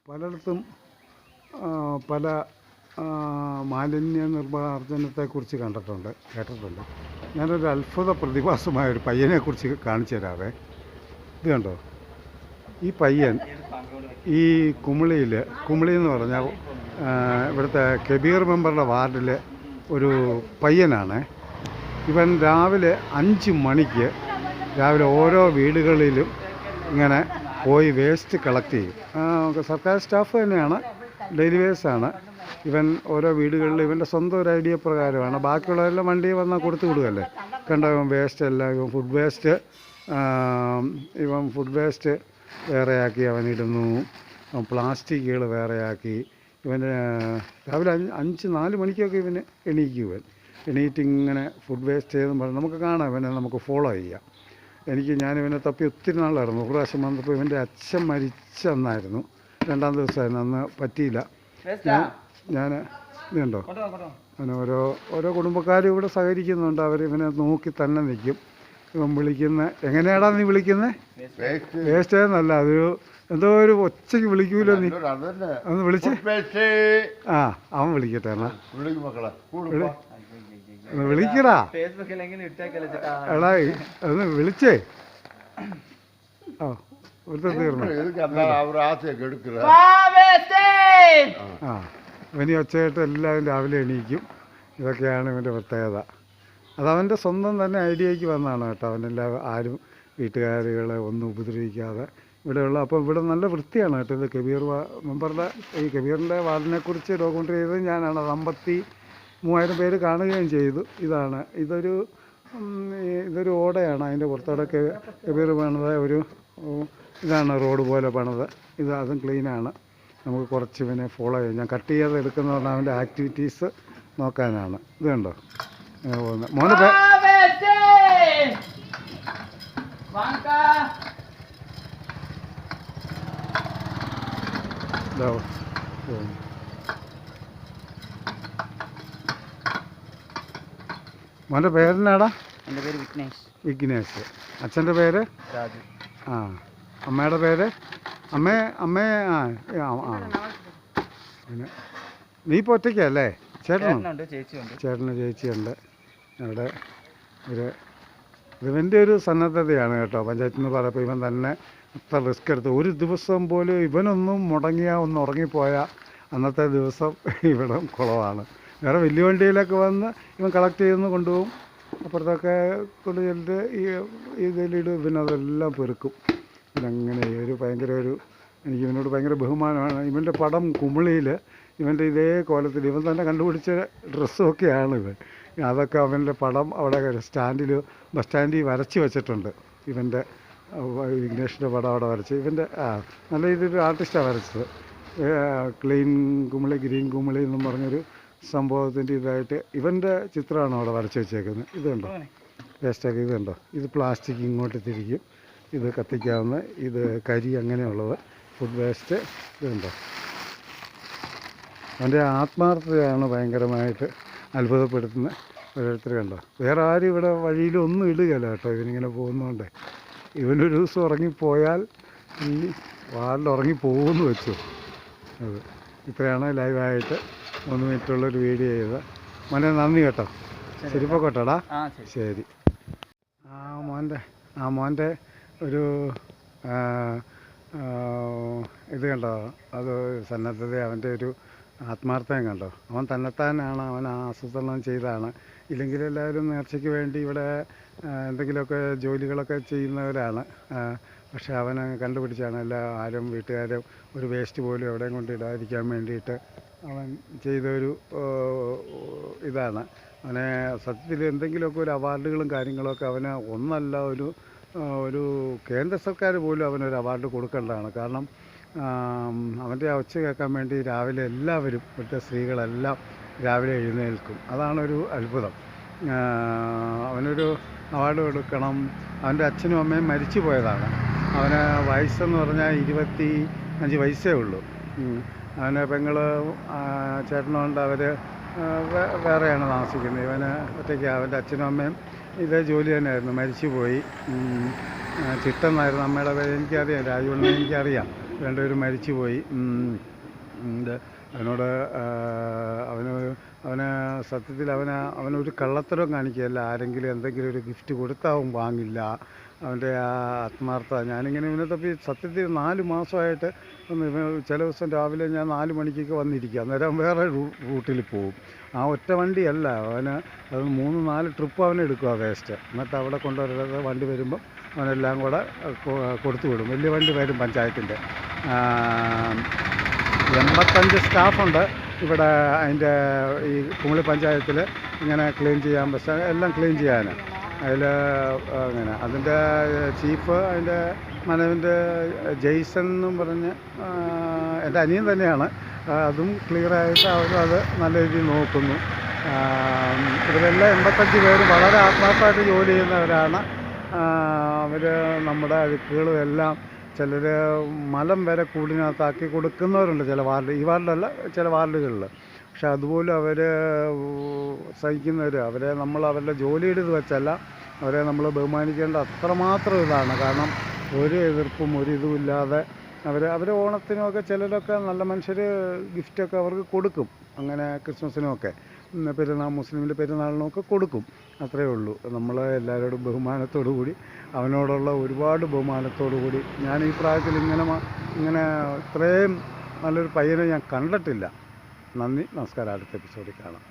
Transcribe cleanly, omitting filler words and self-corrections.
പലയിടത്തും പല മാലിന്യ നിർമ്മാർജ്ജനത്തെക്കുറിച്ച് കേട്ടിട്ടുണ്ട്. ഞാനൊരു അത്ഭുത പ്രതിഭാസമായ ഒരു പയ്യനെക്കുറിച്ച് കാണിച്ചു തരാവേ. ഇത് കണ്ടോ, ഈ പയ്യൻ ഈ കുമിളി എന്ന് പറഞ്ഞാൽ ഇവിടുത്തെ കബീർ മെമ്പറുടെ വാർഡിലെ ഒരു പയ്യനാണ്. ഇവൻ രാവിലെ 5 മണിക്ക് ഓരോ വീടുകളിലും ഇങ്ങനെ പോയി വേസ്റ്റ് കളക്ട് ചെയ്യും. സർക്കാർ സ്റ്റാഫ് തന്നെയാണ്, ഡെയിലി വേസാണ്. ഇവൻ ഓരോ വീടുകളിൽ ഇവൻ്റെ സ്വന്തം ഒരു ഐഡിയ പ്രകാരമാണ്. ബാക്കിയുള്ളവരെല്ലാം വണ്ടി വന്നാൽ കൊടുത്തു വിടുകയല്ലേ. കണ്ടോ, ഇവൻ വേസ്റ്റ് എല്ലാം ഇവൻ ഫുഡ് വേസ്റ്റ് വേറെയാക്കി അവനിടുന്നു, പ്ലാസ്റ്റിക്കുകൾ വേറെയാക്കി. ഇവന് രാവിലെ 4 മണിക്കൊക്കെ ഇവന് എണീറ്റ് ഇങ്ങനെ ഫുഡ് വേസ്റ്റ് ചെയ്തെന്ന് പറഞ്ഞ് നമുക്ക് കാണാം. ഇവനെ നമുക്ക് ഫോളോ ചെയ്യാം. ഞാനിവനെ തപ്പി ഒത്തിരി നാളായിരുന്നു. ഒരു പ്രാവശ്യം വന്നപ്പോൾ ഇവൻ്റെ അച്ഛൻ മരിച്ചെന്നായിരുന്നു, 2-ാം ദിവസമായിരുന്നു. അന്ന് പറ്റിയില്ല. ഞാൻ ഇതുണ്ടോ, അങ്ങനെ ഓരോ കുടുംബക്കാരും ഇവിടെ സഹകരിക്കുന്നുണ്ട്. അവരിവനെ നോക്കി തന്നെ നിൽക്കും. ഇവൻ എങ്ങനെയാടാ നീ വിളിക്കുന്നത്? വേസ്റ്റ് എന്നല്ല, അതൊരു എന്തോ ഒരു ഒച്ചയ്ക്ക് വിളിക്കൂലോ നീ, ഒന്ന് വിളിച്ചേ. അവൻ വിളിക്കട്ടെ എന്നാ, വിളിക്കടാ എടാ, ഒന്ന് വിളിച്ചേ. ഒരുത്തം തീർന്നു. ഇവനി ഒച്ചയായിട്ട് എല്ലാവരും രാവിലെ എണീക്കും. ഇതൊക്കെയാണ് ഇവൻ്റെ പ്രത്യേകത. അതവൻ്റെ സ്വന്തം തന്നെ ഐഡിയയ്ക്ക് വന്നതാണ് കേട്ടോ. ആരും വീട്ടുകാരുകളെ ഒന്നും ഉപദ്രവിക്കാതെ ഇവിടെയുള്ള. അപ്പോൾ ഇവിടെ നല്ല വൃത്തിയാണ് കേട്ടോ. ഇത് കബീർ ഈ കബീറിൻ്റെ വാർഡിനെക്കുറിച്ച് ഡോക്യുമെൻ്ററി ചെയ്തത് ഞാനാണ്. 53,000 പേര് കാണുകയും ചെയ്തു. ഇതൊരു ഓടയാണ്. അതിൻ്റെ പുറത്തോടെ കബീർ പണിത ഇതാണ് റോഡ് പോലെ പണിത്. അതും ക്ലീനാണ്. നമുക്ക് കുറച്ച് ഇവനെ ഫോളോ ചെയ്യാം. ഞാൻ കട്ട് ചെയ്ത് എടുക്കുന്നതാണ് അവൻ്റെ ആക്ടിവിറ്റീസ് നോക്കാനാണ്. ഇത് കണ്ടോ, മോനെ മോൻ്റെ പേരെന്നാടാ? എൻ്റെ പേര് വിഘ്നേഷ്. അച്ഛൻ്റെ പേര് രാജു. അമ്മയുടെ പേര്? അമ്മേ പിന്നെ നീ ഇപ്പോൾ ഒറ്റയ്ക്കല്ലേ? ചേട്ടനുണ്ട്, ചേച്ചിയുണ്ട്. അവിടെ ഇവൻ്റെ ഒരു സന്നദ്ധതയാണ് കേട്ടോ. പഞ്ചായത്തിൽ നിന്ന് പറഞ്ഞപ്പോൾ ഇവൻ തന്നെ അത്ര റിസ്ക് എടുത്ത് ഒരു ദിവസം പോലും ഇവനൊന്നും ഒന്ന് ഉറങ്ങിപ്പോയാൽ അന്നത്തെ ദിവസം ഇവിടെ കുളമാണ്. വേറെ വലിയ വണ്ടിയിലൊക്കെ വന്ന് ഇവൻ കളക്ട് ചെയ്തെന്ന് കൊണ്ടുപോകും. അപ്പുറത്തൊക്കെ കൊണ്ട് ചെല്ലിട്ട് ഇതിലിടും. ഇവനതെല്ലാം പെറുക്കും. ഇവനങ്ങനെ എനിക്ക് ഇവനോട് ഭയങ്കര ബഹുമാനമാണ്. ഇവൻ്റെ പടം കുമിളിയിൽ ഇവൻ്റെ ഇതേ കോലത്തിൽ ഇവൻ തന്നെ കണ്ടുപിടിച്ച ഡ്രസ്സൊക്കെയാണ് അതൊക്കെ അവൻ്റെ പടം അവിടെ ബസ് സ്റ്റാൻഡിൽ വരച്ച് വെച്ചിട്ടുണ്ട്. ഇവൻ്റെ വിഘ്നേഷിൻ്റെ പടം അവിടെ വരച്ച് നല്ല രീതിയിൽ ആർട്ടിസ്റ്റാണ് വരച്ചത്. ഗ്രീൻ കുമിളി എന്നും പറഞ്ഞൊരു സംഭവത്തിൻ്റെ ഇതായിട്ട് ഇവൻ്റെ ചിത്രമാണ് അവിടെ വരച്ച് വെച്ചേക്കുന്നത്. ഇതുണ്ടോ വേസ്റ്റൊക്കെ? ഇതുണ്ടോ, ഇത് പ്ലാസ്റ്റിക് ഇങ്ങോട്ട് തിരിക്കും. ഇത് കത്തിക്കാവുന്ന, ഇത് കരി അങ്ങനെയുള്ളത് ഫുഡ് വേസ്റ്റ്. ഇതുണ്ടോ, അവൻ്റെ ആത്മാർത്ഥതയാണ് ഭയങ്കരമായിട്ട് അത്ഭുതപ്പെടുത്തുന്ന. ഓരോരുത്തർ കണ്ടോ, വേറെ ആരും ഇവിടെ വഴിയിലൊന്നും ഇടുകയില്ല കേട്ടോ. ഇവനിങ്ങനെ പോകുന്നതുകൊണ്ട് ഇവനൊരു ദിവസം ഉറങ്ങിപ്പോയാൽ ഈ വാർഡിൽ ഉറങ്ങിപ്പോകുമെന്ന് വെച്ചു. ഇത്രയാണ് ലൈവായിട്ട് 3 മിനിറ്റുള്ളൊരു വീഡിയോ ചെയ്തത്. മോനെ നന്ദി കേട്ടോ. ശരി പോക്കോട്ടാടാ. ശരി. മോൻ്റെ ഒരു ഇത് കണ്ടോ, അത് സന്നദ്ധത, അവൻ്റെ ഒരു ആത്മാർത്ഥം കണ്ടോ. അവൻ തന്നെത്താനാണ്, അവൻ ആസൂത്രണം ചെയ്താണ്. ഇല്ലെങ്കിൽ എല്ലാവരും നേർച്ചയ്ക്ക് വേണ്ടി ഇവിടെ എന്തെങ്കിലുമൊക്കെ ജോലികളൊക്കെ ചെയ്യുന്നവരാണ്. പക്ഷെ അവനെ കണ്ടുപിടിച്ചാണ് ആരും വീട്ടുകാരും ഒരു വേസ്റ്റ് പോലും എവിടെയും കൊണ്ട് ഇടാതിരിക്കാൻ വേണ്ടിയിട്ട് അവൻ ചെയ്തൊരു ഇതാണ്. അവനെ സത്യത്തിൽ എന്തെങ്കിലുമൊക്കെ ഒരു അവാർഡുകളും കാര്യങ്ങളൊക്കെ അവന് ഒന്നല്ല, ഒരു കേന്ദ്ര സർക്കാർ പോലും അവനൊരു അവാർഡ് കൊടുക്കേണ്ടതാണ്. കാരണം അവൻ്റെ ഒച്ച കേൾക്കാൻ വേണ്ടി രാവിലെ എല്ലാവരും, ഇവിടുത്തെ സ്ത്രീകളെല്ലാം രാവിലെ എഴുന്നേൽക്കും. അതാണൊരു അത്ഭുതം. അവനൊരു അവാർഡ് കൊടുക്കണം. അവൻ്റെ അച്ഛനും അമ്മയും മരിച്ചു പോയതാണ്. അവന് വയസ്സെന്ന് പറഞ്ഞാൽ 25 വയസ്സേ ഉള്ളൂ. അവന് ചേട്ടനുണ്ട്, അവർ വേറെയാണ് താമസിക്കുന്നത്. ഇവന് ഒറ്റയ്ക്ക്. അവൻ്റെ അച്ഛനും അമ്മയും ഇതേ ജോലി തന്നെയായിരുന്നു, മരിച്ചു പോയി. ചിട്ടെന്നായിരുന്നു അമ്മയുടെ പേര്. എനിക്കറിയാം, രാജുവിനെ എനിക്കറിയാം. രണ്ടുപേരും മരിച്ചുപോയി. ഇത് അവനോട് അവന് അവന് സത്യത്തിൽ അവനൊരു കള്ളത്തരവും കാണിക്കുകയല്ല. ആരെങ്കിലും എന്തെങ്കിലും ഒരു ഗിഫ്റ്റ് കൊടുത്താൽ അവൻ വാങ്ങില്ല. അവൻ്റെ ആ ആത്മാർത്ഥത ഞാനിങ്ങനെ ഇവനെ തപ്പി സത്യത്തിൽ 4 മാസമായിട്ട് ചില ദിവസം രാവിലെ ഞാൻ 4 മണിക്കൊക്കെ വന്നിരിക്കുക. അന്നേരം വേറെ റൂട്ടിൽ പോവും. ആ ഒറ്റ വണ്ടിയല്ല അവന്, അത് 3-4 ട്രിപ്പ് അവനെടുക്കുക വേസ്റ്റ്. എന്നിട്ട് അവിടെ കൊണ്ടുവരുന്നത് വണ്ടി വരുമ്പം അവനെല്ലാം കൂടെ കൊടുത്തു വിടും. വലിയ വണ്ടി വരും പഞ്ചായത്തിൻ്റെ. 85 സ്റ്റാഫുണ്ട് ഇവിടെ. അതിൻ്റെ ഈ കുമളി പഞ്ചായത്തിൽ ഇങ്ങനെ ക്ലീൻ ചെയ്യാൻ എല്ലാം ക്ലീൻ ചെയ്യാൻ. അതിൽ അങ്ങനെ അതിൻ്റെ ചീഫ് അതിൻ്റെ മാനേജ്മെൻറ്റ് ജെയ്സൺ എന്നും പറഞ്ഞ് എൻ്റെ അനിയൻ തന്നെയാണ്. അതും ക്ലിയറായിട്ട് അവരത് നല്ല രീതിയിൽ നോക്കുന്നു. ഇവരെല്ലാം 85 പേര് വളരെ ആത്മാർത്ഥമായിട്ട് ജോലി ചെയ്യുന്നവരാണ്. അവർ നമ്മുടെ അഴുക്കുകളും എല്ലാം ചിലർ മലം വരെ കൂടിനകത്താക്കി കൊടുക്കുന്നവരുണ്ട് ചില വാർഡ്, ഈ വാർഡിലല്ല ചില വാർഡുകളിൽ. പക്ഷെ അതുപോലും അവർ സഹിക്കുന്നവർ, നമ്മൾ അവരുടെ ജോലിയുടെ ഇത് വെച്ചല്ല, അവരെ നമ്മൾ ബഹുമാനിക്കേണ്ട അത്രമാത്രം ഇതാണ്. കാരണം ഒരു എതിർപ്പും ഒരു ഇതുമില്ലാതെ അവർ ഓണത്തിനുമൊക്കെ ചിലരൊക്കെ നല്ല മനുഷ്യർ ഗിഫ്റ്റൊക്കെ അവർക്ക് കൊടുക്കും. അങ്ങനെ ക്രിസ്മസിനുമൊക്കെ മുസ്ലിമിൻ്റെ പെരുന്നാളിനുമൊക്കെ കൊടുക്കും. അത്രയേ ഉള്ളൂ. നമ്മൾ എല്ലാവരോടും ബഹുമാനത്തോടു കൂടി, അവനോടുള്ള ഒരുപാട് ബഹുമാനത്തോടു കൂടി, ഞാൻ ഈ പ്രായത്തിൽ ഇങ്ങനെ ഇത്രയും നല്ലൊരു പയ്യനെ ഞാൻ കണ്ടിട്ടില്ല. നന്ദി, നമസ്കാരം. അടുത്ത എപ്പിസോഡിൽ കാണാം.